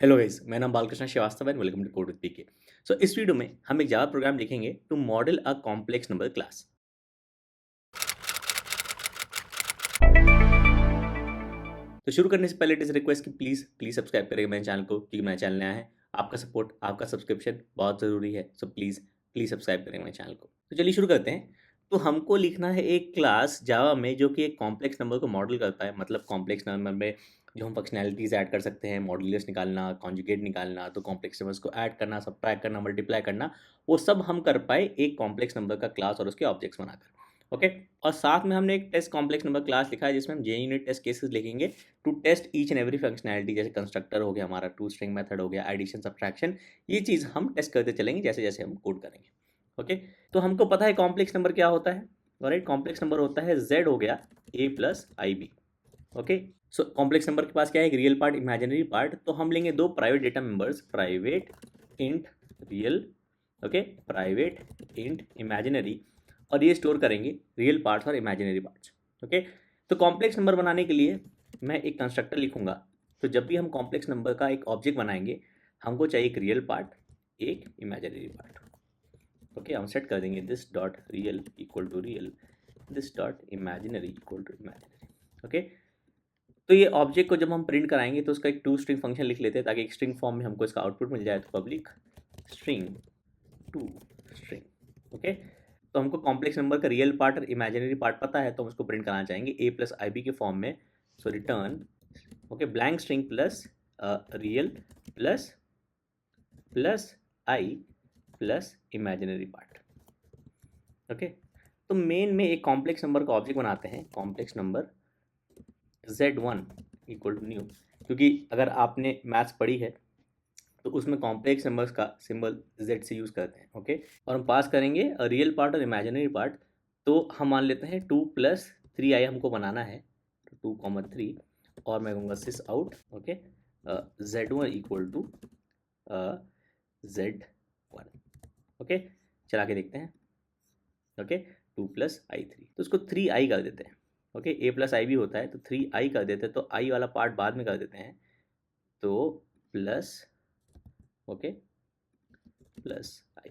Hello guys, मेरा नाम बालकृष्ण श्रीवास्तव है। Welcome to code with PK. So इस वीडियो में हम एक जावा प्रोग्राम लिखेंगे to model a complex number class. तो शुरू करने से पहले इट इज रिक्वेस्ट कि प्लीज प्लीज सब्सक्राइब करें मेरे चैनल को, क्योंकि मेरा चैनल नया है। आपका सपोर्ट, आपका सब्सक्रिप्शन बहुत ज़रूरी है। सो प्लीज़ प्लीज़ सब्सक्राइब करें मेरे चैनल को। तो चलिए शुरू करते हैं। तो हमको लिखना है एक क्लास जावा में जो कि एक कॉम्प्लेक्स नंबर को मॉडल करता है। मतलब कॉम्प्लेक्स नंबर में जो हम फंक्शनैलिटीज़ ऐड कर सकते हैं, मॉड्यूलस निकालना, कॉन्जुगेट निकालना, तो कॉम्प्लेक्स नंबर्स को ऐड करना, सब्ट्रैक्ट करना, मल्टीप्लाई करना, वो सब हम कर पाए एक कॉम्प्लेक्स नंबर का क्लास और उसके ऑब्जेक्ट्स बनाकर। ओके। और साथ में हमने एक टेस्ट कॉम्प्लेक्स नंबर क्लास लिखा है जिसमें हम जे यूनिट टेस्ट केसेस लिखेंगे to test each and every functionality. जैसे कंस्ट्रक्टर हो गया हमारा, टू स्ट्रिंग मेथड हो गया, एडिशन सब्ट्रैक्शन, ये चीज़ हम टेस्ट करते चलेंगे जैसे जैसे हम कोड करेंगे। ओके। तो हमको पता है कॉम्प्लेक्स नंबर क्या होता है। राइट, कॉम्प्लेक्स नंबर होता है z हो गया a plus I B. Okay. So complex number के पास क्या है, एक रियल पार्ट, इमेजिनरी पार्ट। तो हम लेंगे दो private data members, private int real, okay, private int imaginary, और ये स्टोर करेंगे रियल पार्ट्स और इमेजिनरी पार्ट्स। ओके। तो कॉम्प्लेक्स नंबर बनाने के लिए मैं एक कंस्ट्रक्टर लिखूंगा। तो जब भी हम कॉम्प्लेक्स नंबर का एक ऑब्जेक्ट बनाएंगे, हमको चाहिए एक रियल पार्ट, एक इमेजिनरी पार्ट। ओके, हम सेट कर देंगे this dot real equal to real, this dot imaginary equal to imaginary. Okay. तो ये ऑब्जेक्ट को जब हम प्रिंट कराएंगे तो उसका एक टू स्ट्रिंग फंक्शन लिख लेते हैं ताकि एक स्ट्रिंग फॉर्म में हमको इसका आउटपुट मिल जाए। तो public string to string. Okay. तो हमको कॉम्प्लेक्स नंबर का रियल पार्ट और इमेजिनरी पार्ट पता है, तो हम उसको प्रिंट कराना चाहेंगे ए प्लस आई बी के फॉर्म में। So return, okay, blank string plus real plus plus i plus imaginary part. Okay. तो मेन में एक कॉम्प्लेक्स नंबर का ऑब्जेक्ट बनाते हैं, complex number z1 equal to new. क्योंकि अगर आपने मैथ्स पढ़ी है तो उसमें कॉम्प्लेक्स नंबर्स का सिंबल z से यूज़ करते हैं। ओके। और हम पास करेंगे रियल पार्ट और इमेजिनरी पार्ट। तो हम मान लेते हैं 2 प्लस 3i हमको बनाना है, तो 2, 3, और मैं कहूँगा sysout. Okay. z1 equal to z1। Okay, चला के देखते हैं। ओके, 2 प्लस आई 3, तो उसको 3i कर देते हैं। ओके, a प्लस आई भी होता है तो 3i कर देते हैं, तो i वाला पार्ट बाद में कर देते हैं। तो प्लस, ओके, प्लस आई।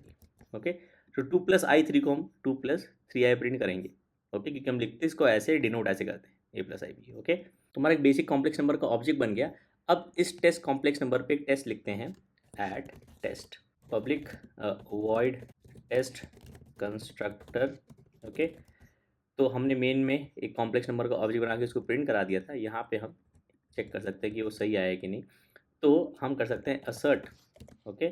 ओके। तो 2 प्लस आई 3 को हम 2 प्लस 3i प्रिंट करेंगे। ओके, क्योंकि हम लिखते इसको ऐसे, डिनोट ऐसे करते हैं, a plus I B. Okay. तो हमारा एक बेसिक कॉम्प्लेक्स नंबर का ऑब्जेक्ट बन गया। अब इस टेस्ट कॉम्प्लेक्स नंबर पे एक टेस्ट लिखते हैं, at test, public void test constructor. Okay. तो हमने मेन में एक कॉम्प्लेक्स नंबर का ऑब्जेक्ट बना के उसको प्रिंट करा दिया था। यहाँ पे हम चेक कर सकते हैं कि वो सही आया है कि नहीं। तो हम कर सकते हैं assert. Okay,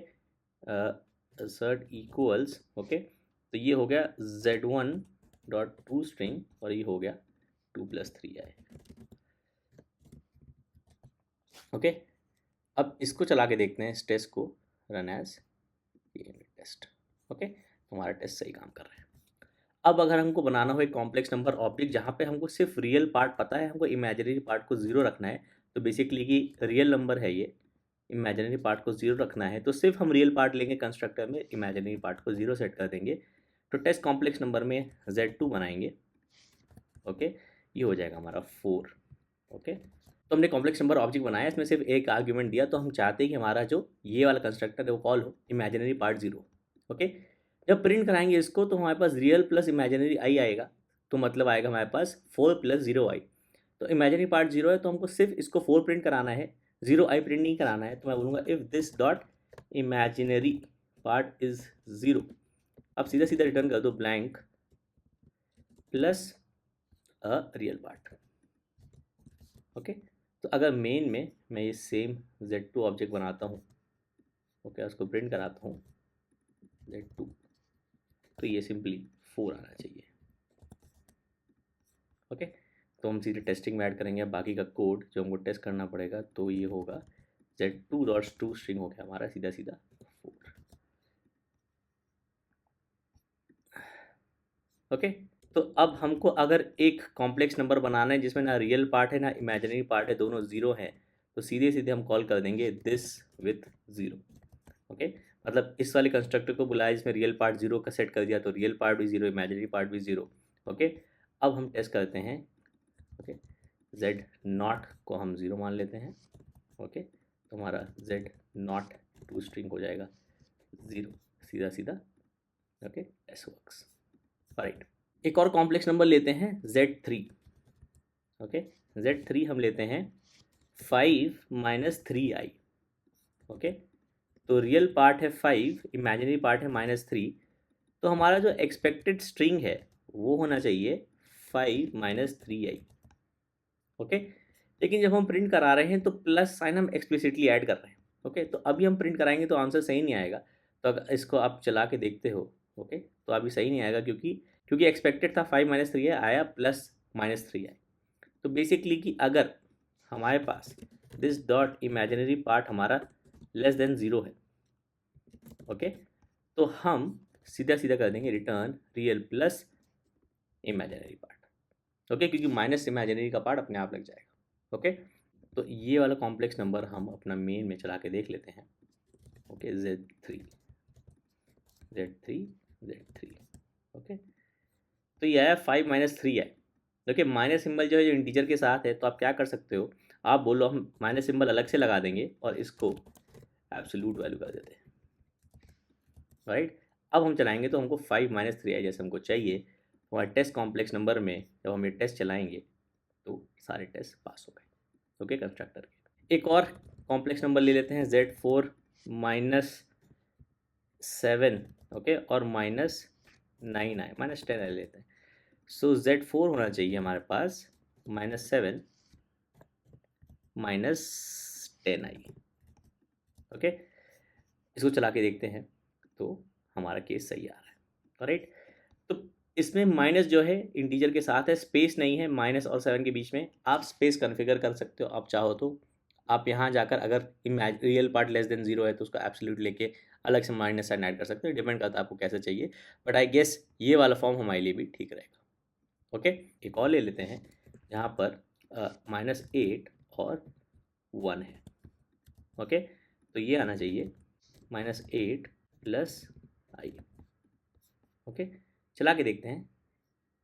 assert equals, okay, तो ये हो गया z1 डॉट टू स्ट्रिंग और ये हो गया 2 प्लस 3i। ओके। अब इसको चला के देखते हैं, इस टेस्ट को रन एज टेस्ट। ओके, तो हमारा टेस्ट सही काम कर रहा है। अब अगर हमको बनाना हो एक कॉम्प्लेक्स नंबर ऑब्जेक्ट जहाँ पे हमको सिर्फ रियल पार्ट पता है, हमको इमेजिनरी पार्ट को जीरो रखना है। तो बेसिकली कि रियल नंबर है ये, इमेजिनरी पार्ट को जीरो रखना है, तो सिर्फ हम रियल पार्ट लेंगे कंस्ट्रक्टर में, इमेजिनरी पार्ट को जीरो सेट कर देंगे। तो टेस्ट कॉम्प्लेक्स नंबर में z2 बनाएंगे। ओके, ये हो जाएगा हमारा 4। ओके। तो हमने कॉम्प्लेक्स नंबर ऑब्जेक्ट बनाया, इसमें सिर्फ एक आर्ग्यूमेंट दिया। तो हम चाहते हैं कि हमारा जो ये वाला कंस्ट्रक्टर है वो कॉल हो, इमेजिनरी पार्ट जीरो। ओके। जब प्रिंट कराएंगे इसको तो हमारे पास रियल प्लस इमेजिनरी आई आएगा। तो मतलब आएगा हमारे पास 4 प्लस 0i। तो इमेजिनरी पार्ट जीरो है तो हमको सिर्फ इसको 4 प्रिंट कराना है, 0i प्रिंट नहीं कराना है। तो मैं बोलूँगा if this dot imaginary part is zero. अब सीधा सीधा रिटर्न कर दो blank plus a real part. Okay. तो अगर मेन में मैं ये सेम z2 ऑब्जेक्ट बनाता हूँ, ओके, उसको प्रिंट कराता हूँ z2, तो ये सिंपली 4 आना चाहिए। ओके। तो हम सीधे टेस्टिंग में ऐड करेंगे अब बाकी का कोड जो हमको टेस्ट करना पड़ेगा। तो ये होगा z2 डॉट टू स्ट्रिंग हो गया हमारा सीधा सीधा 4। ओके। तो अब हमको अगर एक कॉम्प्लेक्स नंबर बनाना है जिसमें ना रियल पार्ट है ना इमेजिनरी पार्ट है, दोनों जीरो हैं, तो सीधे सीधे हम कॉल कर देंगे दिस विथ ज़ीरो। ओके, मतलब इस वाले कंस्ट्रक्टर को बुलाया जिसमें रियल पार्ट जीरो का सेट कर दिया, तो रियल पार्ट भी जीरो, इमेजिनरी पार्ट भी जीरो। ओके। अब हम टेस्ट करते हैं। ओके, z नॉट को हम ज़ीरो मान लेते हैं। ओके, तो हमारा z नॉट टू स्ट्रिंग हो जाएगा 0, सीधा सीधा। Okay, S works right. एक और कॉम्प्लेक्स नंबर लेते हैं z3। ओके, z3 हम लेते हैं 5 माइनस 3i। ओके, तो रियल पार्ट है 5, इमेजिनरी पार्ट है -3। तो हमारा जो एक्सपेक्टेड स्ट्रिंग है वो होना चाहिए 5 माइनस 3i। ओके, लेकिन जब हम प्रिंट करा रहे हैं तो प्लस साइन हम एक्सप्लिसिटली ऐड कर रहे हैं। ओके, तो अभी हम प्रिंट कराएंगे तो आंसर सही नहीं आएगा। तो अगर इसको आप चला के देखते हो, ओके, तो अभी सही नहीं आएगा क्योंकि एक्सपेक्टेड था 5 माइनस 3 आया प्लस -3i। तो बेसिकली कि अगर हमारे पास दिस डॉट इमेजिनरी पार्ट हमारा लेस देन 0 है, ओके, तो हम सीधा सीधा कर देंगे return real plus imaginary part. Okay, क्योंकि माइनस इमेजिनरी का पार्ट अपने आप लग जाएगा। ओके, तो ये वाला कॉम्प्लेक्स नंबर हम अपना मेन में चला के देख लेते हैं। ओके, z3 ओके, तो ये आया 5 माइनस 3 है। देखिए माइनस सिंबल जो है जो इंटीजर के साथ है, तो आप क्या कर सकते हो, आप बोलो हम माइनस सिंबल अलग से लगा देंगे और इसको एब्सोल्यूट वैल्यू कर देते हैं। राइट, अब हम चलाएंगे तो हमको 5 माइनस 3 जैसे हमको चाहिए। हमारे टेस्ट कॉम्प्लेक्स नंबर में जब हम ये टेस्ट चलाएंगे तो सारे टेस्ट पास हो गए। ओके, कंस्ट्रक्टर के एक और कॉम्प्लेक्स नंबर ले लेते हैं z4 माइनस 7, ओके, और -9i -10 ले लेते हैं। सो z4 होना चाहिए हमारे पास -7 -10i। ओके, इसको चला के देखते हैं तो हमारा केस सही आ रहा है। राइट, तो इसमें माइनस जो है इंटीजर के साथ है, स्पेस नहीं है माइनस और 7 के बीच में। आप स्पेस कॉन्फ़िगर कर सकते हो, आप चाहो तो आप यहाँ जाकर अगर रियल पार्ट लेस देन 0 है तो उसका एब्सोल्यूट लेके अलग से माइनस साइन ऐड कर सकते हो, डिपेंड करता है आपको कैसे चाहिए। बट आई गेस ये वाला फॉर्म हमारे लिए भी ठीक रहेगा। ओके, एक और ले लेते हैं जहाँ पर -8 और 1 है। ओके, तो ये आना चाहिए -8 प्लस i। ओके, चला के देखते हैं,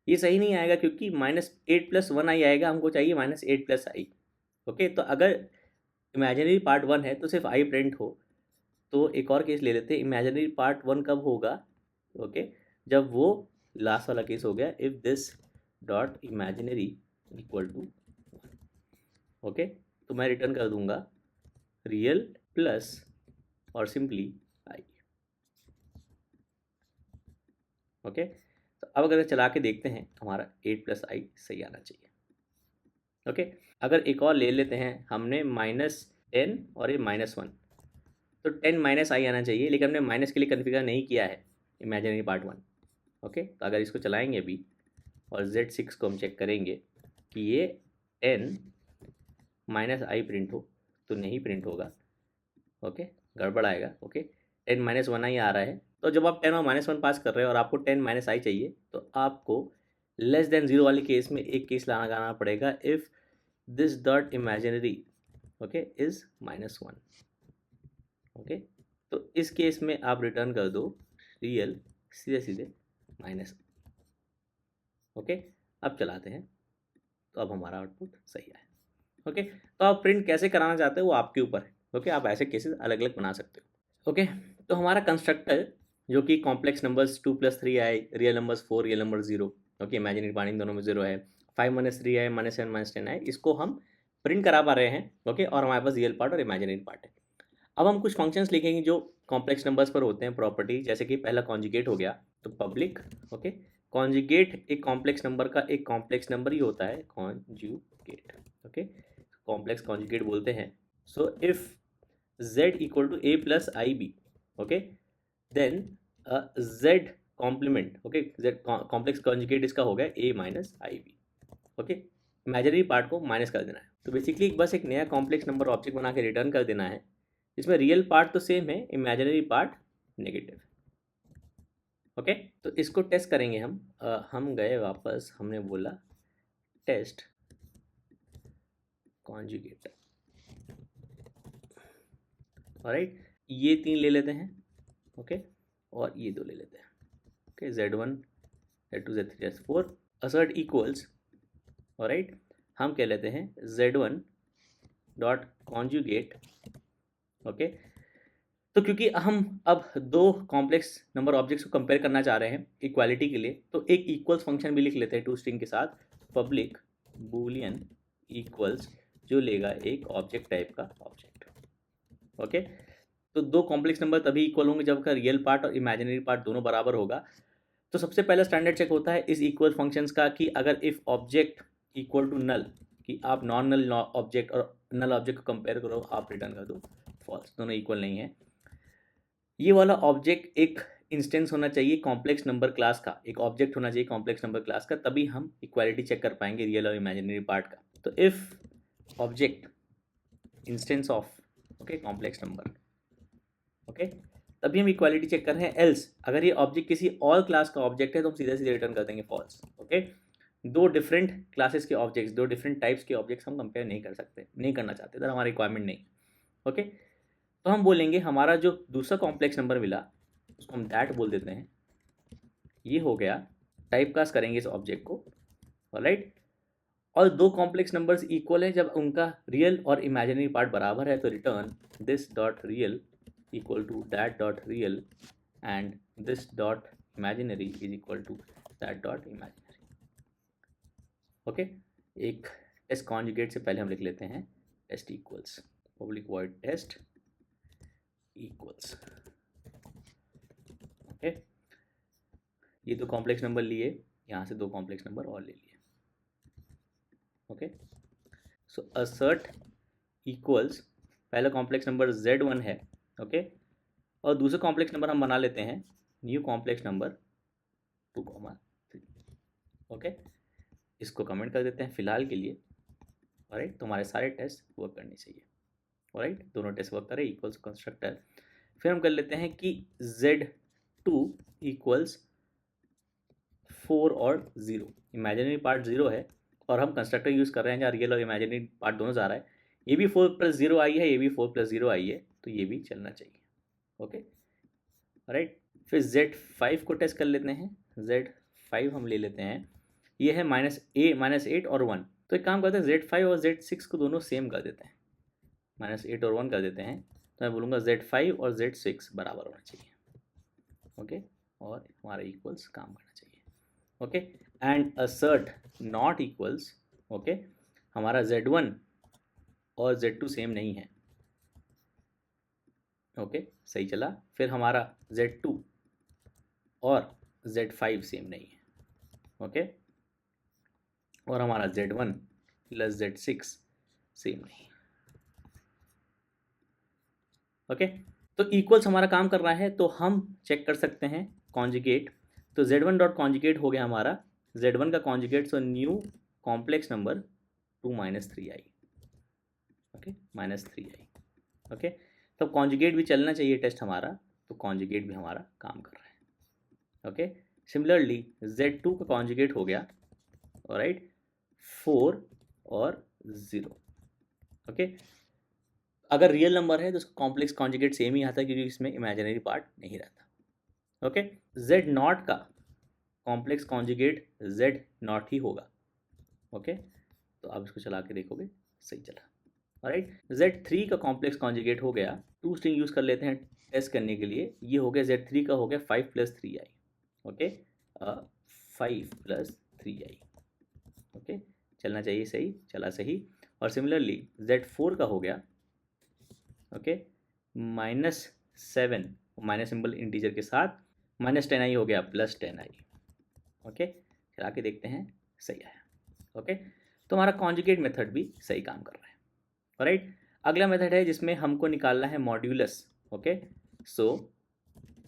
ये सही नहीं आएगा क्योंकि -8 प्लस 1i आएगा, हमको चाहिए -8 प्लस i। ओके, तो अगर इमेजिनरी पार्ट 1 है तो सिर्फ i प्रिंट हो। तो एक और केस ले लेते हैं, इमेजिनरी पार्ट 1 कब होगा, ओके, जब वो लास्ट वाला केस हो गया, if this dot imaginary equal to 1। Okay, तो मैं रिटर्न कर दूंगा रियल प्लस और सिंपली i। ओके, तो अब अगर चला के देखते हैं हमारा 8 प्लस i सही आना चाहिए। ओके, अगर एक और ले लेते हैं, हमने -10 और ये -1, तो 10 माइनस आई आना चाहिए, लेकिन हमने माइनस के लिए कन्फिगर नहीं किया है इमेजिनरी पार्ट 1। ओके, तो अगर इसको चलाएंगे अभी और Z6 को हम चेक करेंगे कि ये 10 माइनस आई प्रिंट हो तो नहीं प्रिंट होगा। ओके, गड़बड़ आएगा। ओके, 10 माइनस 1i आ रहा है, तो जब आप 10 और -1 पास कर रहे हो और आपको 10 माइनस आई चाहिए तो आपको लेस देन 0 वाले केस में एक केस लगाना पड़ेगा, if this dot imaginary okay is -1। Okay, तो इस केस में आप रिटर्न कर दो रियल सीधे सीधे माइनस। ओके, अब चलाते हैं तो अब हमारा आउटपुट सही है। ओके, तो आप प्रिंट कैसे कराना चाहते हो वो आपके ऊपर है। ओके, आप ऐसे केसेस अलग अलग बना सकते हो। ओके, तो हमारा कंस्ट्रक्टर जो कि कॉम्प्लेक्स नंबर्स 2 प्लस 3 आए, real numbers 4, real number 0, okay, imaginary part in दोनों में 0 है, 5 माइनस 3 आए, -7 -10 आए, इसको हम प्रिंट करा पा रहे हैं। ओके, और हमारे पास रियल पार्ट और इमेजिनरी पार्ट है। अब हम कुछ फंक्शंस लिखेंगे जो कॉम्प्लेक्स नंबर्स पर होते हैं, प्रॉपर्टी, जैसे कि पहला कॉन्जुगेट हो गया, तो पब्लिक, ओके, कॉन्जुगेट एक कॉम्प्लेक्स नंबर का एक कॉम्प्लेक्स नंबर ही होता है, कॉन्जुगेट। ओके, कॉम्प्लेक्स कॉन्जुगेट बोलते हैं। So if z equal to a plus I B, okay, then z complement, okay, z complex conjugate इसका हो गया a minus I B. Okay, imaginary part को माइनस कर देना है। तो बेसिकली बस एक नया कॉम्प्लेक्स नंबर ऑब्जेक्ट बना के रिटर्न कर देना है, इसमें रियल पार्ट तो सेम है, इमेजिनरी पार्ट नेगेटिव। ओके, तो इसको टेस्ट करेंगे हम गए वापस, हमने बोला टेस्ट कॉन्जुगेट। ऑलराइट, ये 3 ले लेते हैं, ओके, और ये 2 ले लेते हैं। Okay, z1 z2 z3 z4 assert equals. Alright, हम कह लेते हैं z1 डॉट कॉन्जुगेट ओके, तो क्योंकि हम अब दो कॉम्प्लेक्स नंबर ऑब्जेक्ट्स को कंपेयर करना चाह रहे हैं इक्वालिटी के लिए, तो एक इक्वल्स फंक्शन भी लिख लेते हैं टू स्ट्रिंग के साथ, पब्लिक बूलियन इक्वल्स, जो लेगा एक ऑब्जेक्ट टाइप का ऑब्जेक्ट। ओके, तो दो कॉम्प्लेक्स नंबर तभी इक्वल होंगे जब का रियल पार्ट और इमेजिनरी पार्ट दोनों बराबर होगा। तो सबसे पहला स्टैंडर्ड चेक होता है इस इक्वल फंक्शंस का कि अगर if object equal to null, कि आप नॉन नल ऑब्जेक्ट और नल ऑब्जेक्ट को कंपेयर करो, आप रिटर्न कर दो फॉल्स, दोनों इक्वल नहीं है। ये वाला ऑब्जेक्ट एक इंस्टेंस होना चाहिए कॉम्प्लेक्स नंबर क्लास का, एक ऑब्जेक्ट होना चाहिए कॉम्प्लेक्स नंबर क्लास का, तभी हम इक्वालिटी चेक कर पाएंगे रियल और इमेजिनरी पार्ट का। तो if object instance of okay complex number, okay, तभी हम इक्वालिटी चेक कर रहे हैं। एल्स अगर ये ऑब्जेक्ट किसी और क्लास का ऑब्जेक्ट है तो हम सीधे सीधे रिटर्न कर देंगे फॉल्स। ओके, दो डिफरेंट क्लासेस के ऑब्जेक्ट्स, दो डिफरेंट टाइप्स के ऑब्जेक्ट्स हम कंपेयर नहीं कर सकते, नहीं करना चाहते, इधर हमारी रिक्वायरमेंट नहीं। ओके, तो हम बोलेंगे हमारा जो दूसरा कॉम्प्लेक्स नंबर मिला उसको हम दैट बोल देते हैं, ये हो गया, टाइप कास्ट करेंगे इस ऑब्जेक्ट को, ऑलराइट। और दो कॉम्प्लेक्स नंबर्स इक्वल है जब उनका रियल और इमेजिनरी पार्ट बराबर है, तो return this dot real equal to that dot real and this dot imaginary is equal to that dot imaginary. Okay, एक टेस्ट कॉन्जुगेट से पहले हम लिख लेते हैं test equals public void test equals. Okay, ये दो कॉम्प्लेक्स नंबर लिए, यहाँ से दो कॉम्प्लेक्स नंबर और ले लिए। ओके, सो असर्ट इक्वल्स, पहला कॉम्प्लेक्स नंबर z1 है, ओके, और दूसरा कॉम्प्लेक्स नंबर हम बना लेते हैं न्यू कॉम्प्लेक्स नंबर 2,3। ओके, इसको कमेंट कर देते हैं फिलहाल के लिए, ऑलराइट। तुम्हारे सारे टेस्ट वर्क करने चाहिए, ऑलराइट, दोनों टेस्ट वर्क करें, इक्वल्स कंस्ट्रक्टर। फिर हम कर लेते हैं कि z2 इक्वल्स 4 और 0, इमेजिनरी पार्ट 0 है और हम कंस्ट्रक्टर यूज़ कर रहे हैं जहाँ रियल और इमेजिनरी पार्ट दोनों जा रहा है। ये भी 4 + 0 आई है, ये भी 4 + 0 आई है, तो ये भी चलना चाहिए। Okay, right. फिर Z5 को टेस्ट कर लेते हैं। Z5 हम ले लेते हैं, ये है -8 और 1। तो एक काम करते हैं Z5 और Z6 को दोनों सेम कर देते हैं, -8 और 1 कर देते हैं। तो मैं बोलूँगा Z5 और Z6 बराबर होना चाहिए। ओके, और हमारा इक्वल्स काम करना चाहिए। Okay, and assert not equals, okay, हमारा Z1 और Z2 सेम नहीं है। ओके, सही चला। फिर हमारा Z2 और Z5 सेम नहीं है। ओके, और हमारा Z1 + Z6 सेम नहीं है। ओके, तो इक्वल्स हमारा काम कर रहा है, तो हम चेक कर सकते हैं कॉन्जुगेट। तो Z1 डॉट कॉन्जुगेट हो गया हमारा, Z1 का conjugate, so new complex number 2 - 3i। Okay, -3i। Okay, तो कॉन्जुगेट भी चलना चाहिए टेस्ट हमारा, तो कॉन्जुगेट भी हमारा काम कर रहा है। ओके, सिमिलरली Z2 का कॉन्जुगेट हो गया, ऑलराइट, 4 और 0। ओके, अगर रियल नंबर है तो उसका कॉम्प्लेक्स कॉन्जुगेट सेम ही आता है क्योंकि इसमें इमेजिनरी पार्ट नहीं रहता। ओके, Z0 का कॉम्प्लेक्स कॉन्जुगेट Z0 ही होगा। ओके, तो आप इसको चला के देखोगे सही चला, राइट। Z3 का कॉम्प्लेक्स कॉन्जुगेट हो गया, टू स्ट्रिंग यूज़ कर लेते हैं टेस्ट करने के लिए। ये हो गया Z3 का हो गया 5 + 3i। Okay, 5 + 3i। ओके, चलना चाहिए, सही चला, सही। और सिमिलरली Z4 का हो गया, ओके, -7, माइनस सिंबल इंटीजर के साथ, -10i हो गया +10i। ओके, चला के देखते हैं सही आया। ओके, तो हमारा कॉन्जुगेट मेथड भी सही काम कर रहा है, राइट। अगला मेथड है जिसमें हमको निकालना है modulus. Okay, so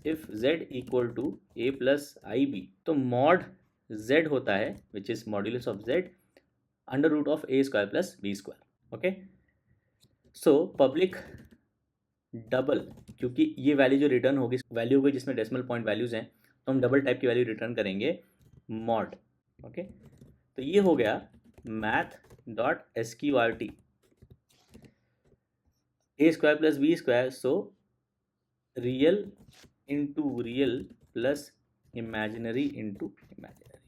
if z equal to a + ib, तो मॉड z होता है which is modulus of z √(a² + b²). Okay, so public double, क्योंकि ये वैल्यू जो रिटर्न होगी वैल्यू होगी जिसमें डेसिमल पॉइंट वैल्यूज़ हैं, तो हम डबल टाइप की वैल्यू रिटर्न करेंगे मॉड। ओके, तो ये हो गया math.sqrt a² + b², so real into real plus imaginary into imaginary.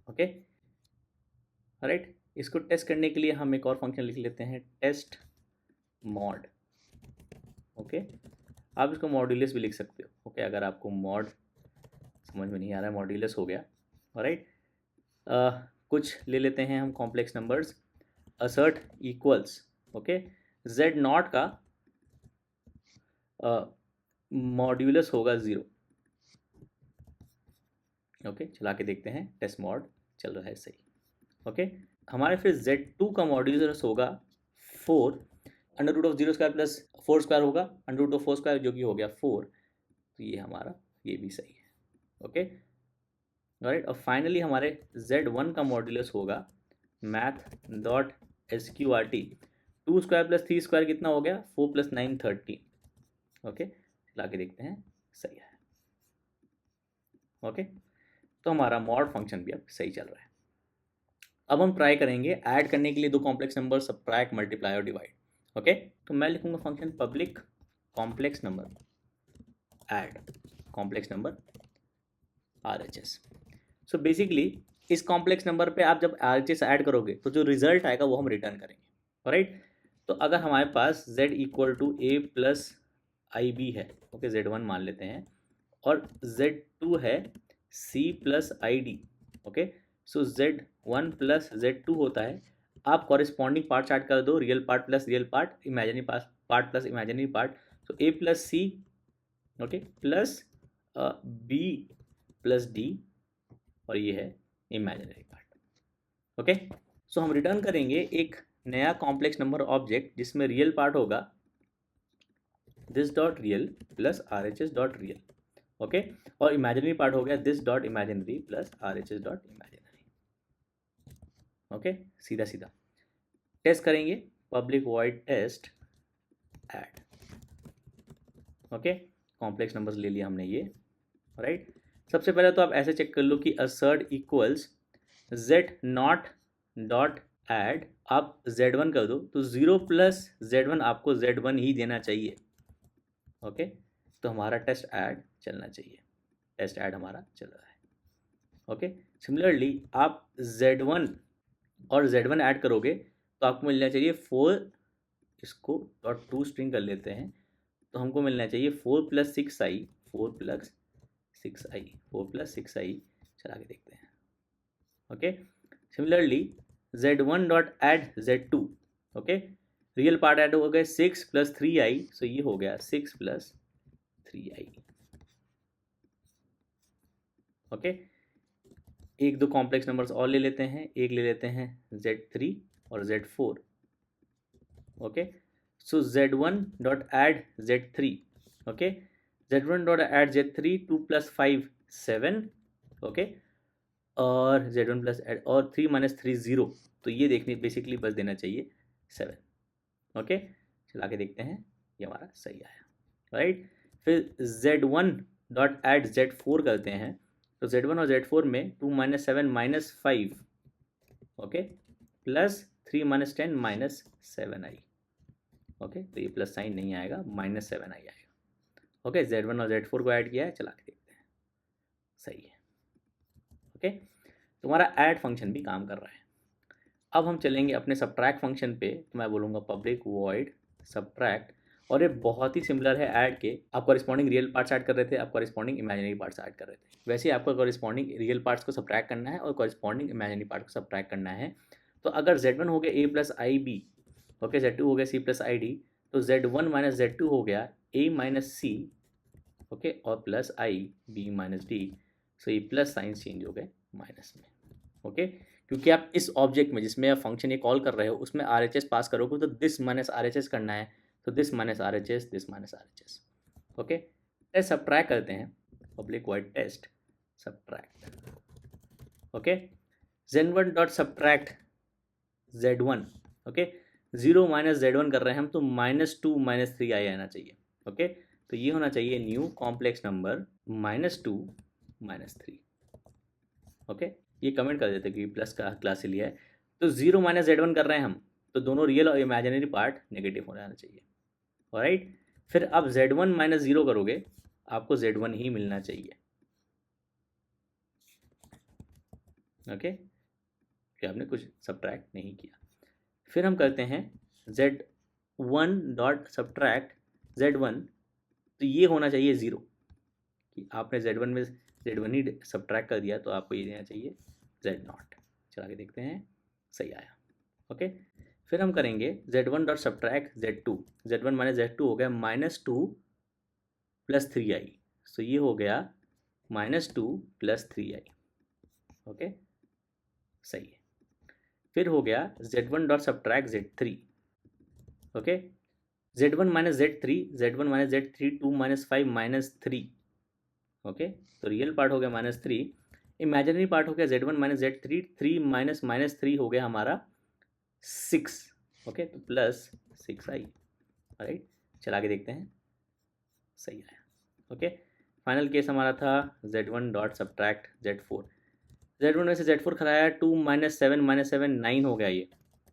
Okay, right. इसको टेस्ट करने के लिए हम एक और फंक्शन लिख लेते हैं, टेस्ट मॉड। ओके, आप इसको मॉड्यूलस भी लिख सकते हो। ओके, अगर आपको मॉड समझ में नहीं आ रहा है, मॉड्यूलस हो गया। ऑलराइट, कुछ ले लेते हैं हम complex numbers. Assert equals, okay, Z not का मॉड्यूलस होगा 0। ओके, चला के देखते हैं, टेस्ट मॉड चल रहा है सही। ओके, हमारे फिर Z2 का मॉड्यूलस होगा 4, under root of 0 square plus 4 square होगा, अंडर रूट ऑफ 4 स्क्वायर जो कि हो गया 4। तो ये हमारा, ये भी सही है। Okay, right. और फाइनली हमारे Z1 का मॉड्यूलस होगा math dot SQRT, 2 square plus 3 square कितना हो गया, 4 प्लस 9 13। ओके, ला के देखते हैं, सही है। ओके, तो हमारा मॉड फंक्शन भी अब सही चल रहा है। अब हम ट्राई करेंगे ऐड करने के लिए दो कॉम्प्लेक्स नंबर, सब्ट्रैक्ट, मल्टीप्लाई और डिवाइड। ओके, तो मैं लिखूंगा function public complex number add complex number RHS। So basically इस कॉम्प्लेक्स नंबर पे आप जब RHS ऐड करोगे तो जो रिजल्ट आएगा वो हम रिटर्न करेंगे। राइट, तो अगर हमारे पास z equal to a plus I B है, ओके, Z1 मान लेते हैं, और Z2 है c plus I D. Okay, so Z1 plus Z2 होता है। आप कॉरेस्पॉन्डिंग पार्ट चार्ट कर दो, real part plus real part, imaginary part plus imaginary part. So a plus C, okay, plus b plus D, और ये है इमेजिनरी पार्ट। ओके, सो हम रिटर्न करेंगे एक नया कॉम्प्लेक्स नंबर ऑब्जेक्ट जिसमें रियल पार्ट होगा this dot real plus RHS dot real. Okay, और इमेजिनरी पार्ट हो गया this dot imaginary plus RHS dot imaginary. Okay, सीधा सीधा टेस्ट करेंगे, public void test add. Okay, complex numbers ले लिया हमने ये। राइट, सबसे पहले तो आप ऐसे चेक कर लो कि assert equals Z not dot add, आप Z1 कर दो तो 0 प्लस Z1 आपको Z1 ही देना चाहिए। ओके, तो हमारा टेस्ट ऐड चलना चाहिए, टेस्ट ऐड हमारा चल रहा है। ओके, सिमिलरली आप Z1 और Z1 ऐड करोगे तो आपको मिलना चाहिए 4, इसको डॉट टू स्ट्रिंग कर लेते हैं, तो हमको मिलना चाहिए 4 plus 6i, 4 plus 6i, 4 plus 6i। चला के देखते हैं। Okay, similarly Z1 dot add Z2, okay, real part add हो गए 6 प्लस 3i, सो ये हो गया 6 प्लस 3i। ओके, एक दो कॉम्प्लेक्स नंबर्स और ले लेते हैं, एक ले लेते हैं Z3 और Z4। Okay, so Z1 dot add Z3, okay, Z1 dot add Z3, 2 plus 5 7, okay, और Z1 प्लस ऐड और 3 माइनस 3 0, तो ये देखने बेसिकली बस देना चाहिए 7। ओके, चला के देखते हैं, ये हमारा सही आया। राइट, फिर Z1 डॉट ऐड Z4 करते हैं, तो Z1 और Z4 में 2 minus 7 minus 5, okay, plus 3 minus 10 minus 7i। Okay, तो ये प्लस साइन नहीं आएगा, माइनस 7i आएगा। ओके, Z1 और Z4 को ऐड किया है, चला के देखते हैं, सही है। ओके, तुम्हारा ऐड फंक्शन भी काम कर रहा है। अब हम चलेंगे अपने सब्ट्रैक्ट फंक्शन पे, तो मैं बोलूँगा पब्लिक वॉइड सब्ट्रैक्ट, और ये बहुत ही सिमिलर है ऐड के। आप कॉरिस्पॉन्डिंग रियल पार्ट्स ऐड कर रहे थे, आप कॉरिस्पॉन्डिंग इमेजिनरी पार्ट्स ऐड कर रहे थे, वैसे ही आपको कॉरिस्पॉन्डिंग रियल पार्ट्स को सब्ट्रैक्ट करना है और कॉरिस्पॉन्डिंग इमेजिनरी पार्ट को सब्ट्रैक्ट करना है। तो अगर Z1 हो गया a plus I B, okay, Z2 हो गया c प्लस आई डी, तो Z1 माइनस Z2 हो गया a माइनस सी, ओके, और प्लस आई b माइनस डी, सो ये प्लस साइन चेंज हो गए माइनस में। ओके, क्योंकि आप इस ऑब्जेक्ट में जिसमें आप फंक्शन ये कॉल कर रहे हो उसमें RHS पास करोगे तो दिस माइनस RHS करना है, तो this minus RHS, this minus RHS। Okay, test subtract करते हैं, public void test subtract. Okay, Z1 dot subtract Z1, okay, 0 minus Z1 कर रहे हैं हम, तो -2 माइनस 3i आना चाहिए। ओके, तो ये होना चाहिए new complex number -2 minus 3। Okay, ये कमेंट कर देते कि प्लस का क्लास लिया है, तो 0 माइनस Z1 कर रहे हैं हम, तो दोनों रियल और इमेजिनरी पार्ट नेगेटिव हो जाना चाहिए। ऑलराइट, फिर अब Z1 माइनस 0 करोगे, आपको Z1 ही मिलना चाहिए। ओके, कि आपने कुछ सब्ट्रैक्ट नहीं किया। फिर हम करते हैं Z1 Z1 तो ये होना चाहिए 0 कि आपने Z1 में Z1 ही सब्ट्रैक्ट कर दिया, तो आपको ये देना चाहिए Z0। चला के देखते हैं, सही आया। ओके, फिर हम करेंगे Z1 dot subtract Z2। Z1 minus Z2 हो गया -2 + 3i, सो ये हो गया -2 + 3i। ओके, सही है। फिर हो गया Z1 dot subtract Z3। Okay, Z1 minus Z3, Z1 minus Z3 2 - 5 - 3। Okay, तो रियल पार्ट हो गया -3, इमेजिनरी पार्ट हो गया Z1 माइनस Z3, 3 माइनस -3 हो गया हमारा 6। ओके, तो +6i। राइट, चला के देखते हैं, सही आया। ओके, फाइनल केस हमारा था Z1 dot subtract Z4। Z1 में से Z4 खराया, 2 - 7 - 7 9 हो गया, ये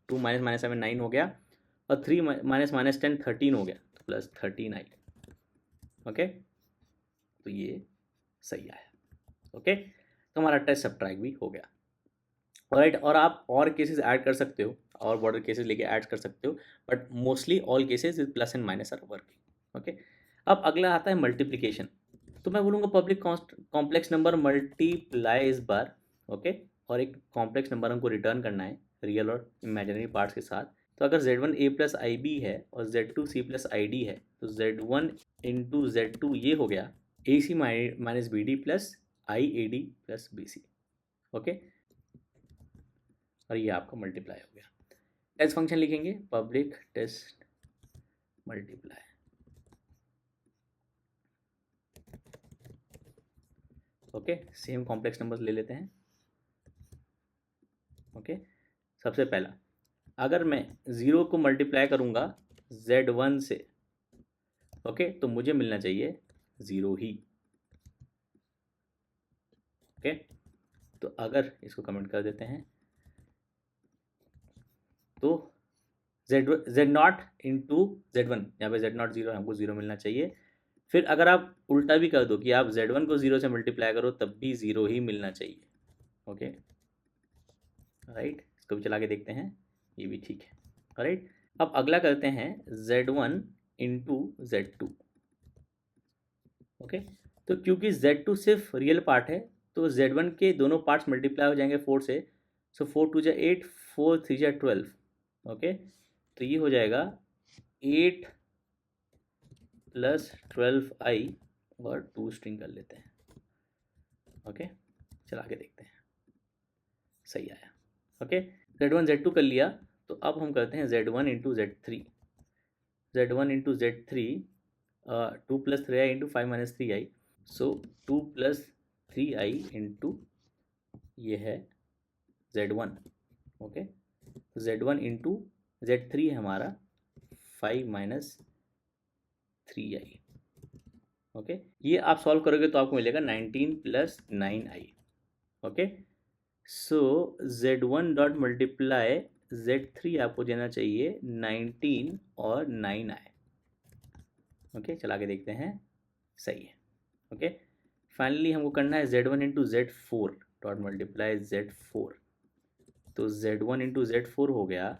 2 - -7 9 हो गया, और 3 - -10 13 हो गया, तो +13i। ओके, तो ये सही आया। ओके, तो हमारा टेस्ट सब्ट्रैक्ट भी हो गया। राइट, और आप और केसेस ऐड कर सकते हो, और बॉर्डर केसेस लेके ऐड कर सकते हो, but mostly all cases with plus and minus are working. Okay, अब अगला आता है मल्टीप्लिकेशन। तो मैं बोलूँगा पब्लिक कॉम्प्लेक्स नंबर मल्टीप्लाई इस बार। ओके, और एक कॉम्प्लेक्स नंबर हमको रिटर्न करना है रियल और इमेजिनरी पार्ट्स के साथ। तो अगर Z1 A + IB है और Z2 C + ID है, तो Z1 × Z2 ये हो गया AC - BD + IAD + BC। Okay, और ये आपका मल्टीप्लाई हो गया। टेस्ट फंक्शन लिखेंगे, public test multiply. Okay, same complex numbers ले लेते हैं। ओके, सबसे पहला, अगर मैं 0 को मल्टीप्लाई करूँगा Z1 से, ओके, तो मुझे मिलना चाहिए 0 ही। ओके, तो अगर इसको कमेंट कर देते हैं, तो Z0 × Z1, यहाँ पे Z0 0 है, हमको 0 मिलना चाहिए। फिर अगर आप उल्टा भी कर दो कि आप Z1 को 0 से मल्टीप्लाई करो, तब भी 0 ही मिलना चाहिए। ओके, राइट, इसको भी चला के देखते हैं, ये भी ठीक है। राइट, अब अगला करते हैं Z1 × Z2। ओके, तो क्योंकि Z2 सिर्फ रियल पार्ट है, तो Z1 के दोनों पार्ट्स मल्टीप्लाई हो जाएंगे 4 से। सो 4 × 2 = 8, 4 × 3 = 12। ओके, तो ये हो जाएगा 8 + 12i, और 2 स्ट्रिंग कर लेते हैं। ओके, चला के देखते हैं, सही आया। ओके, Z1 Z2 कर लिया, तो अब हम करते हैं Z1 × Z3। Z1 × Z3, 2 + 3i × 5 - 3i, सो 2 + 3i इंटू ये है Z1। ओके, तो Z1 × Z3 है हमारा 5 - 3i। ओके, ये आप सॉल्व करोगे तो आपको मिलेगा 19 + 9i। Okay, so Z1 dot multiply Z3 आपको देना चाहिए 19 और 9i। ओके, चला के देखते हैं, सही है। ओके, फाइनली हमको करना है Z1 × Z4 dot multiply Z4। तो Z1 × Z4 हो गया,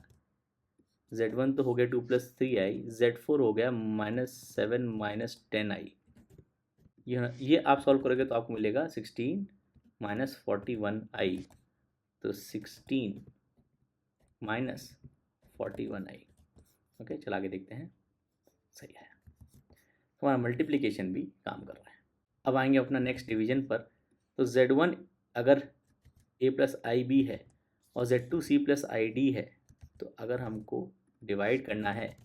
Z1 तो हो गया 2 + 3i, Z4 हो गया -7 - 10i। ये आप सॉल्व करोगे तो आपको मिलेगा 16 - 41i, तो 16 - 41i। ओके, चला के देखते हैं, सही है। हमारा मल्टीप्लिकेशन भी काम कर रहा है। अब आएंगे अपना नेक्स्ट डिवीजन पर। तो Z1 अगर A + IB है और Z2 C + ID है, तो अगर हमको डिवाइड करना है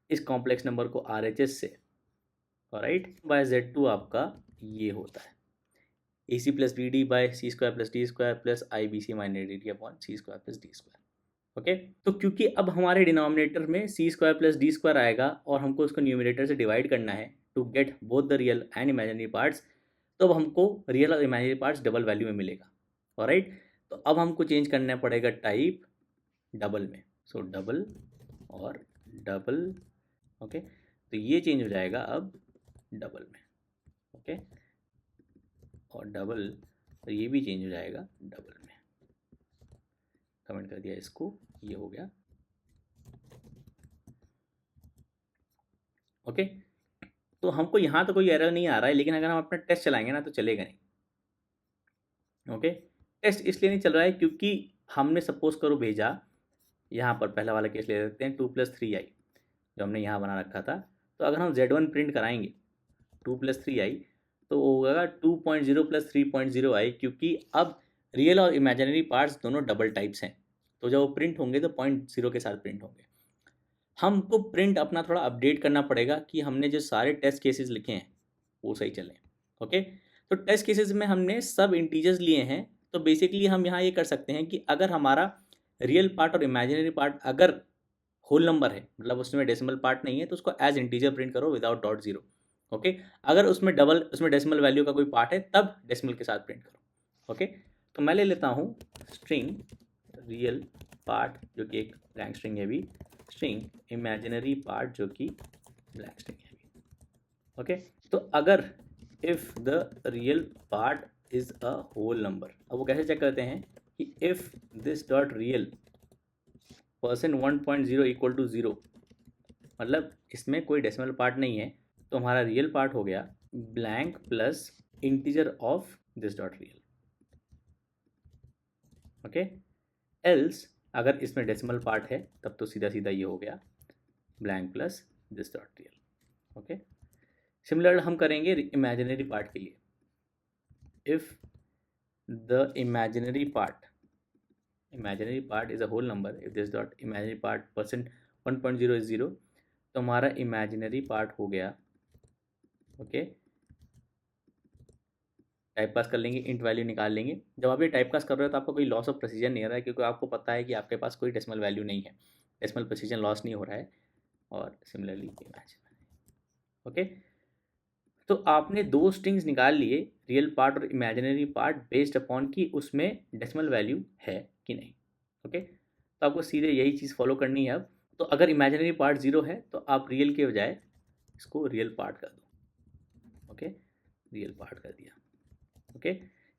इस कॉम्प्लेक्स नंबर को RHS से, राइट, बाय Z2 आपका ये होता है AC + BD / C² + D² + IBC - AD/C² + D²। Okay, तो क्योंकि अब हमारे डिनोमिनेटर में C² + D² आएगा और हमको उसको न्यूमिनेटर से डिवाइड करना है to get both the real and imaginary parts, तो अब हमको रियल और इमेजिनरी पार्ट्स डबल वैल्यू में मिलेगा। ऑलराइट, तो अब हमको चेंज करना पड़ेगा टाइप डबल में। सो डबल और डबल। ओके, तो ये चेंज हो जाएगा अब डबल में। ओके, और डबल, तो ये भी चेंज हो जाएगा डबल में। कमेंट कर दिया इसको, ये हो गया ओके, तो हमको यहाँ तो कोई एरर नहीं आ रहा है, लेकिन अगर हम अपना टेस्ट चलाएंगे ना तो चलेगा नहीं। ओके, टेस्ट इसलिए नहीं चल रहा है क्योंकि हमने सपोज करो भेजा, यहाँ पर पहला वाला केस ले लेते हैं 2+3i जो हमने यहाँ बना रखा था। तो अगर हम Z1 प्रिंट कराएंगे 2+3i तो होगा 2.0+3.0i, क्योंकि अब रियल और इमेजिनरी पार्ट्स दोनों डबल टाइप्स हैं, तो जब वो प्रिंट होंगे तो 0.0 के साथ प्रिंट होंगे। हमको प्रिंट अपना थोड़ा अपडेट करना पड़ेगा कि हमने जो सारे टेस्ट केसेस लिखे हैं वो सही चलें। ओके, तो टेस्ट केसेस में हमने सब इंटीजर्स लिए हैं, तो बेसिकली हम यहाँ ये कर सकते हैं कि अगर हमारा रियल पार्ट और इमेजिनरी पार्ट अगर होल नंबर है, मतलब उसमें डेसिमल पार्ट नहीं है, तो उसको एज इंटीजर प्रिंट करो विदाउट डॉट जीरो। ओके, अगर उसमें डेसिमल वैल्यू का कोई पार्ट है तब डेसिमल के साथ प्रिंट करो। ओके, तो मैं ले लेता हूँ स्ट्रिंग रियल पार्ट जो कि एक ब्लैंक स्ट्रिंग है भी, स्ट्रिंग इमेजिनरी पार्ट जो कि ब्लैंक स्ट्रिंग है भी। ओके, तो अगर if the real part is a whole number, अब वो कैसे चेक करते हैं कि if this dot real percent 1.0 equal to 0, मतलब इसमें कोई डेसिमल पार्ट नहीं है, तो हमारा रियल पार्ट हो गया blank plus integer of this dot real. Okay, else अगर इसमें डेसिमल पार्ट है तब तो सीधा सीधा ये हो गया blank plus this dot real. Okay, similar हम करेंगे इमेजिनरी पार्ट के लिए। If the imaginary part is a whole number, if this dot imaginary part percent 1.0 is 0, तो हमारा इमेजिनरी पार्ट हो गया। ओके, टाइप कास्ट कर लेंगे, इंट वैल्यू निकाल लेंगे। जब आप ये टाइप कास्ट कर रहे हो तो आपको कोई लॉस ऑफ प्रेसिजन नहीं हो रहा है, क्योंकि आपको पता है कि आपके पास कोई डेसिमल वैल्यू नहीं है, डेसिमल प्रेसिजन लॉस नहीं हो रहा है। और सिमिलरली इमेजिनरी। ओके, तो आपने दो स्ट्रिंग्स निकाल लिए, रियल पार्ट और इमेजिनरी पार्ट, बेस्ड अपॉन कि उसमें डेसिमल वैल्यू है कि नहीं। ओके, तो आपको सीधे यही चीज़ फॉलो करनी है अब। तो अगर इमेजिनरी पार्ट 0 है तो आप रियल के बजाय इसको रियल पार्ट कर दो। ओके, रियल पार्ट कर दिया। ओके,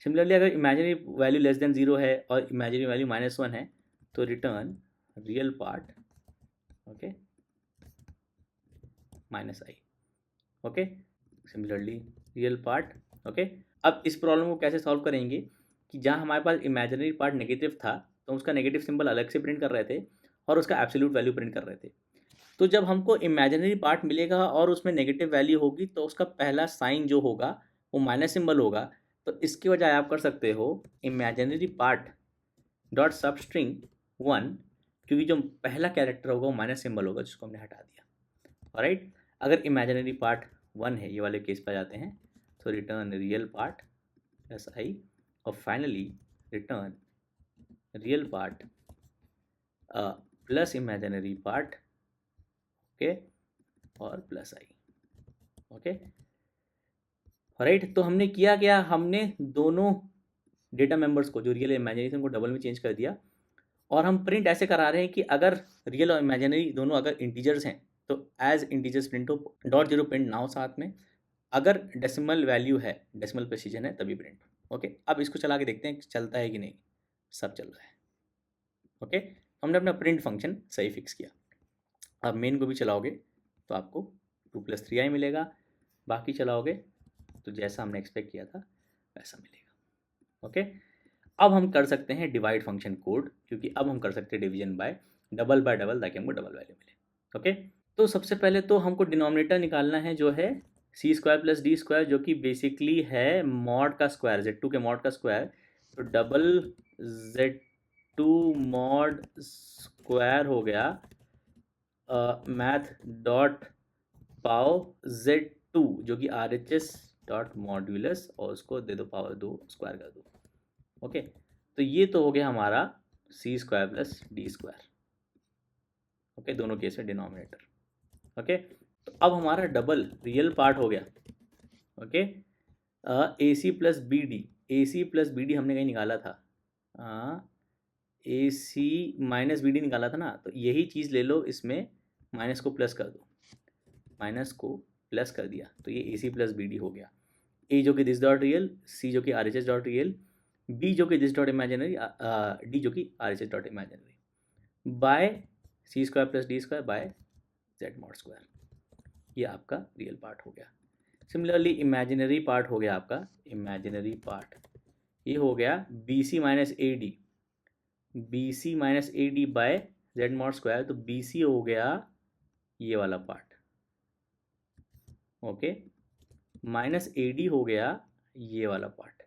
सिमिलरली अगर इमेजिनरी वैल्यू लेस देन 0 है और इमेजिनरी वैल्यू -1 है तो return real part. Okay, -i। Okay, similarly real part. Okay, अब इस प्रॉब्लम को कैसे सॉल्व करेंगे कि जहाँ हमारे पास इमेजिनरी पार्ट नेगेटिव था तो उसका नेगेटिव सिंबल अलग से प्रिंट कर रहे थे और उसका एब्सोल्यूट वैल्यू प्रिंट कर रहे थे। तो जब हमको इमेजिनरी पार्ट मिलेगा और उसमें नेगेटिव वैल्यू होगी तो उसका पहला साइन जो होगा वो माइनस सिंबल होगा। तो इसकी वजह आप कर सकते हो इमेजिनरी पार्ट डॉट सब स्ट्रिंग 1, क्योंकि जो पहला कैरेक्टर होगा वो माइनस सिंबल होगा जिसको हमने हटा दिया। ऑलराइट, अगर इमेजिनरी पार्ट 1 है, ये वाले केस पर जाते हैं, तो return real part plus i, और finally return real part plus imaginary part. Okay, और प्लस i। ओके, राइट, तो हमने किया क्या, हमने दोनों डेटा मेंबर्स को जो रियल इमेजिनेशन को डबल में चेंज कर दिया, और हम प्रिंट ऐसे करा रहे हैं कि अगर रियल और इमेजिनरी दोनों अगर इंटीजर्स हैं तो एज इंटीजर्स प्रिंट हो, डॉट जीरो प्रिंट ना हो साथ में। अगर डेसिमल वैल्यू है, डेसिमल प्रेसिजन है, तभी प्रिंट। ओके, अब इसको चला के देखते हैं कि चलता है कि नहीं। सब चल रहा है। ओके, हमने अपना प्रिंट फंक्शन सही फिक्स किया। अब मेन को भी चलाओगे तो आपको 2+3i मिलेगा, बाकी चलाओगे तो जैसा हमने एक्सपेक्ट किया था वैसा मिलेगा। ओके, अब हम कर सकते हैं डिवाइड फंक्शन कोड, क्योंकि अब हम कर सकते हैं डिवीजन बाय डबल ताकि हमको डबल वैल्यू मिले। ओके, तो सबसे पहले तो हमको डिनोमिनेटर निकालना है जो है c² + d², जो कि बेसिकली है मॉड का स्क्वायर, z2 के मॉड का स्क्वायर। तो डबल z2 मॉड स्क्वायर हो गया मैथ डॉट पाव z2 जो कि RHS डॉट मॉड्यूलस, और उसको दे दो पावर 2 स्क्वायर कर दो। ओके, तो ये तो हो गया हमारा c² + d²। ओके, दोनों केस में डिनोमिनेटर। ओके, तो अब हमारा डबल रियल पार्ट हो गया। Okay, AC + BD, AC + BD हमने कहीं निकाला था, AC - BD निकाला था ना, तो यही चीज़ ले लो, इसमें माइनस को प्लस कर दो, माइनस को प्लस कर दिया तो ये AC + BD हो गया। A जो कि दिस डॉट रियल, C जो कि RHS डॉट रियल, B जो कि दिस डॉट इमेजिनरी, D जो कि RHS dot imaginary, by c² + d² by z mod square. ये आपका रियल पार्ट हो गया। सिमिलरली इमेजिनरी पार्ट हो गया आपका, इमेजिनरी पार्ट ये हो गया B C minus A D, B C minus A D by Z mod square. तो बी सी हो गया ये वाला part, okay, minus A D हो गया ये वाला part,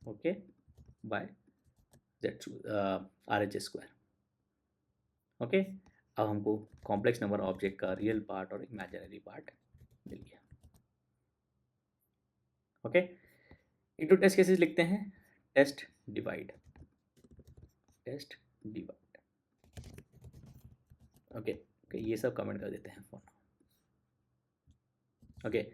okay, by Z R H square, okay. अब हमको कॉम्प्लेक्स नंबर ऑब्जेक्ट का रियल पार्ट और इमेजिनरी पार्ट मिल गया, ओके। इनटू टेस्ट केसेस लिखते हैं, test divide, test divide, okay okay, ये सब कमेंट कर देते हैं phone, okay.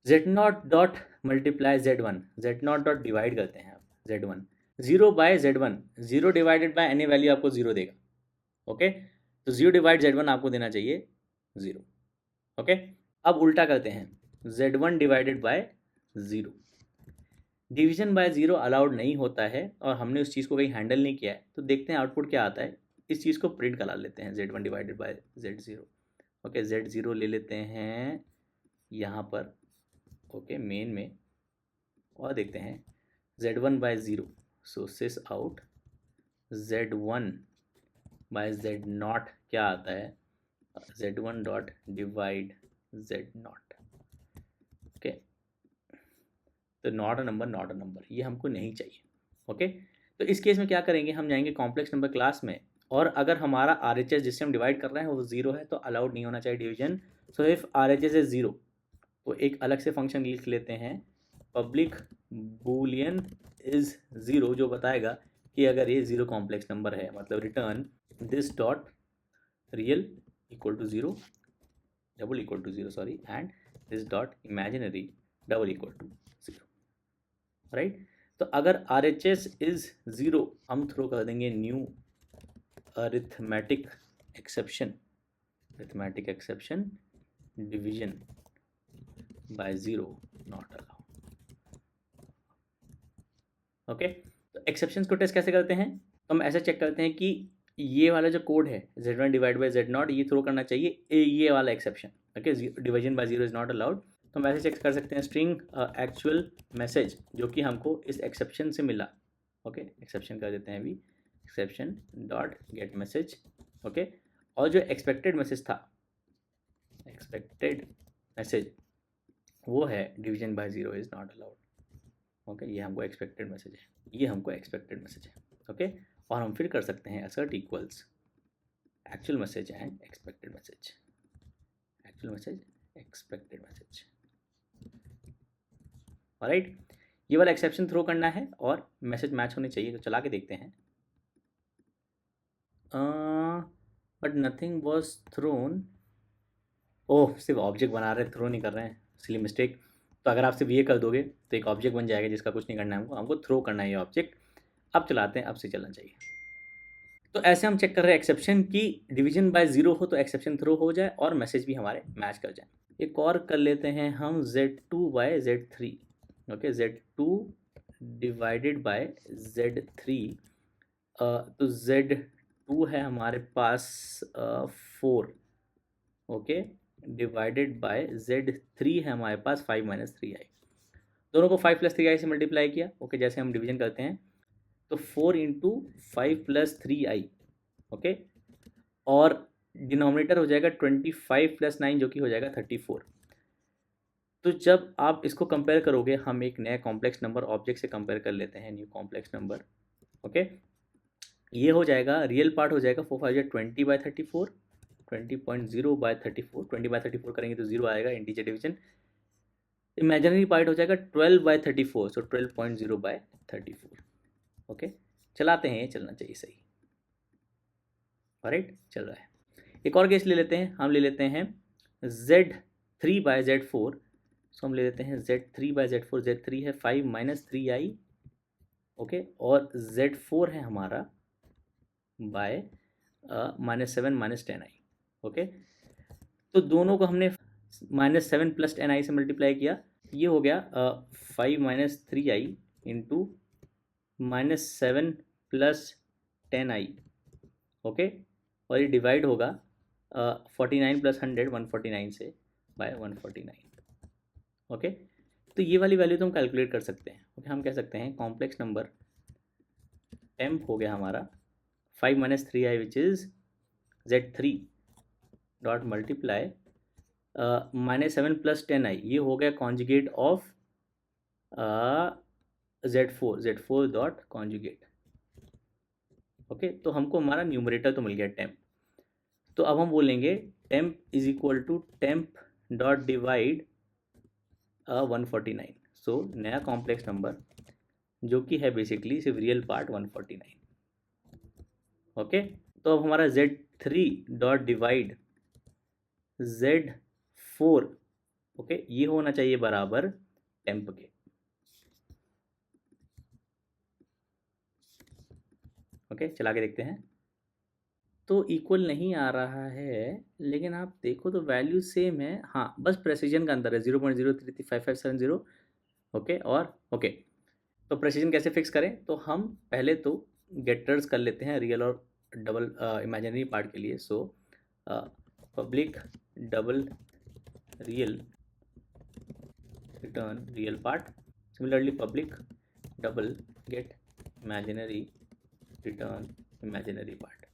Z not dot multiply Z one, Z not dot divide करते हैं आप Z one, zero by Z one, zero divided by any value आपको जीरो देगा, ओके। तो जीरो डिवाइड जेड वन आपको देना चाहिए जीरो, ओके। अब उल्टा करते हैं, z one divided by zero, division by zero allowed नहीं होता है और हमने उस चीज़ को कहीं हैंडल नहीं किया है, तो देखते हैं आउटपुट क्या आता है। इस चीज़ को प्रिंट करा लेते हैं, z one divided by Z zero, okay. Z zero ले लेते हैं यहाँ पर, ओके, मेन में, और देखते हैं z one by zero, so sysout z one by z not क्या आता है, z one dot divide z not, okay. तो not a number, not a number, ये हमको नहीं चाहिए, ओके। तो इस केस में क्या करेंगे, हम जाएंगे कॉम्प्लेक्स नंबर क्लास में, और अगर हमारा आर एच एस जिससे हम डिवाइड कर रहे हैं वो ज़ीरो है तो अलाउड नहीं होना चाहिए division. So if are H S is zero, तो एक अलग से फंक्शन लिख लेते हैं, पब्लिक बूलियन इज़ ज़ीरो, जो बताएगा कि अगर ये ज़ीरो कॉम्प्लेक्स नंबर है, मतलब return this dot real equal to zero, double equal to zero sorry, and this dot imaginary double equal to zero, right. तो अगर R H S is zero, हम थ्रो कर देंगे new arithmetic exception, arithmetic exception, division by zero not allowed, okay. तो exceptions को test कैसे करते हैं, तो हम ऐसे चेक करते हैं कि ये वाला जो कोड है z one divide by Z not, ये थ्रो करना चाहिए ये वाला exception, okay, division by zero is not allowed. तो हम ऐसे चेक कर सकते हैं स्ट्रिंग एक्चुअल मैसेज जो कि हमको इस एक्सेप्शन से मिला, ओके, एक्सेप्शन कर देते हैं अभी, exception dot gate message, okay. और जो एक्सपेक्टेड मैसेज था, एक्सपेक्टेड मैसेज वो है division by zero is not allowed, okay. ये हमको एक्सपेक्टेड मैसेज है, ये हमको एक्सपेक्टेड मैसेज है, ओके। और हम फिर कर सकते हैं assert equals actual message and expected message, actual message expected message, alright. ये वाला एक्सेप्शन थ्रो करना है और मैसेज मैच होने चाहिए, तो चला के देखते हैं। बट नथिंग वॉज थ्रोन, ओह सिर्फ ऑब्जेक्ट बना रहे हैं, थ्रो नहीं कर रहे हैं, सिली मिस्टेक। तो अगर आप सिर्फ ये कर दोगे तो एक ऑब्जेक्ट बन जाएगा जिसका कुछ नहीं करना है, हमको थ्रो करना है ये ऑब्जेक्ट। अब चलाते हैं, अब से चलना चाहिए। तो ऐसे हम चेक कर रहे हैं एक्सेप्शन की डिवीजन बाय ज़ीरो हो तो एक्सेप्शन थ्रो हो जाए और मैसेज भी हमारे मैच कर जाए। एक और कर लेते हैं हम Z2 bye Z3, okay, Z2 divided by Z3, तो Z2 है हमारे पास 4, ओके, डिवाइडेड बाय Z3 है हमारे पास 5 माइनस 3i, दोनों को 5 प्लस 3i से मल्टीप्लाई किया, ओके। जैसे हम डिवीजन करते हैं तो 4 इंटू 5 प्लस 3i, ओके, और डिनोमिनेटर हो जाएगा 25 प्लस 9 जो कि हो जाएगा 34। तो जब आप इसको कंपेयर करोगे, हम एक नया कॉम्प्लेक्स नंबर ऑब्जेक्ट से कंपेयर कर लेते हैं, न्यू कॉम्प्लेक्स नंबर, ओके। ये हो जाएगा, रियल पार्ट हो जाएगा 4 5 20 बाय 34, 20.0 बाय 34, 20 बाय 34 करेंगे तो 0 आएगा, इंटीजर डिवीजन। इमेजिनरी पार्ट हो जाएगा 12 बाय 34, सो 12.0 बाय 34, ओके। चलाते हैं, ये चलना चाहिए सही, ऑलराइट, चल रहा है। एक और केस ले लेते हैं, हम ले लेते हैं Z3 बाय Z4, सो हम ले लेते हैं Z3 बाय Z4, Z3 है 5 माइनस 3i, ओके, और Z4 है हमारा बाय -7 माइनस 10i, ओके। तो दोनों को हमने -7 प्लस 10i से मल्टीप्लाई किया, ये हो गया 5 minus 3i into -7 plus 10i, okay, और ये डिवाइड होगा 49 + 100 149 से बाय 149। ओके, तो ये वाली वैल्यू तो हम कैलकुलेट कर सकते हैं। ओके, हम कह सकते हैं कॉम्प्लेक्स नंबर टेम्प हो गया हमारा 5 - 3i which is Z3 dot multiply -7 + 10i, ये हो गया conjugate of Z4 dot conjugate. Okay, तो हमको हमारा न्यूमरेटर तो मिल गया टेम्प। तो अब हम बोलेंगे temp is equal to temp dot divide 149। So नया कॉम्प्लेक्स नंबर जो कि है बेसिकली सिर्फ रियल पार्ट 149। ओके, तो अब हमारा Z3 dot divide Z4, okay, ये होना चाहिए बराबर टेम्प के। ओके, चला के देखते हैं। तो इक्वल नहीं आ रहा है, लेकिन आप देखो तो वैल्यू सेम है। हाँ, बस प्रेसिजन का अंदर है 0.0335570। ओके, और ओके, तो प्रेसिजन कैसे फिक्स करें? तो हम पहले तो गेटर्स कर लेते हैं रियल और डबल इमेजिनरी पार्ट के लिए। So public double real return real part, similarly public double get imaginary return imaginary part.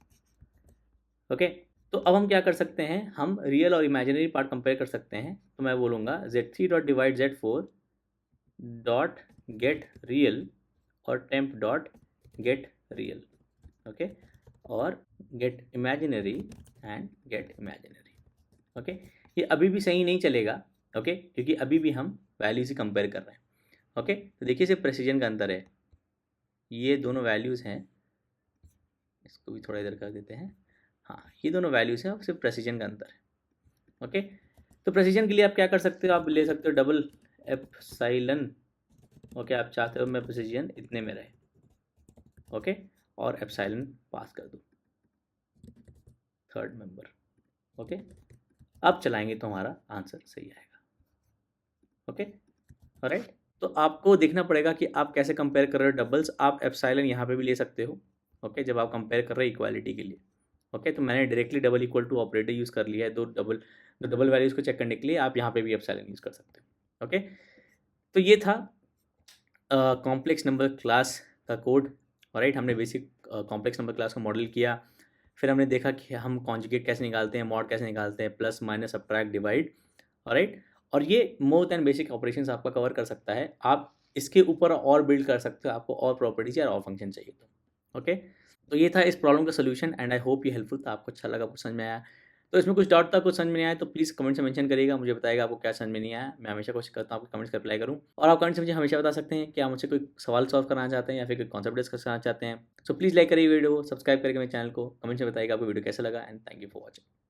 Okay, तो अब हम क्या कर सकते हैं, हम रियल और इमेजिनरी पार्ट कंपेयर कर सकते हैं। तो मैं बोलूँगा Z3 dot divide Z4 dot get real और temp dot get real. Okay, और get imaginary and get imaginary. Okay, ये अभी भी सही नहीं चलेगा। ओके, क्योंकि अभी भी हम वैल्यू से कंपेयर कर रहे हैं। ओके, तो देखिए सिर्फ प्रेसिजन का अंतर है, ये दोनों वैल्यूज़ हैं। इसको भी थोड़ा इधर कर देते हैं। हाँ, ये दोनों वैल्यूज़ हैं और सिर्फ प्रेसिजन का अंतर है। ओके, तो प्रेसिजन के लिए आप क्या कर सकते हो, आप ले सकते हो डबल एप्सिलॉन। ओके, आप चाहते हो मैं प्रेसिजन इतने में रहे। ओके, और एप्सिलॉन पास कर दूँ थर्ड मेंबर। ओके, अब चलाएंगे तो हमारा आंसर सही आएगा। ओके, ऑलराइट, तो आपको देखना पड़ेगा कि आप कैसे कंपेयर कर रहे हो डबल्स। आप एप्सिलॉन यहाँ पे भी ले सकते हो। ओके, जब आप कंपेयर कर रहे हो इक्वालिटी के लिए। ओके, तो मैंने directly double equal to operator use कर लिया है। दो डबल वैल्यूज़ को चेक करने के लिए आप यहाँ पे भी एप्सिलॉन यूज़ कर सकते हो। ओके, तो ये था कॉम्प्लेक्स नंबर क्लास का कोड। ऑलराइट, हमने बेसिक कॉम्प्लेक्स नंबर क्लास को मॉडल किया। फिर हमने देखा कि हम कॉन्जुगेट कैसे निकालते हैं, मॉड कैसे निकालते हैं, plus minus subtract divide. Alright, और ये मोर देन बेसिक ऑपरेशंस आपका कवर कर सकता है। आप इसके ऊपर और बिल्ड कर सकते हो, आपको और प्रॉपर्टीज या और फंक्शन चाहिए तो। ओके, तो ये था इस प्रॉब्लम का सोल्यूशन एंड आई होप ये हेल्पफुल था, आपको अच्छा लगा, कुछ समझ में आया। तो इसमें कुछ डाउट था, कुछ समझ में नहीं आया तो प्लीज़ कमेंट से मेंशन करिएगा, मुझे बताइएगा आपको क्या समझ में नहीं आया। मैं हमेशा कोशिश करता हूँ आपके कमेंट्स का रिप्लाई करूँ। और आप कमेंट से मुझे हमेशा बता सकते हैं कि आप मुझसे कोई सवाल सॉल्व करना चाहते हैं या फिर कोई कॉन्सेप्ट डिस्कस करना चाहते हैं। सो प्लीज़ लाइक करिए वीडियो, सब्सक्राइब करिए मेरे चैनल को, कमेंट से बताइएगा आपको वीडियो कैसा लगा and thank you for watching.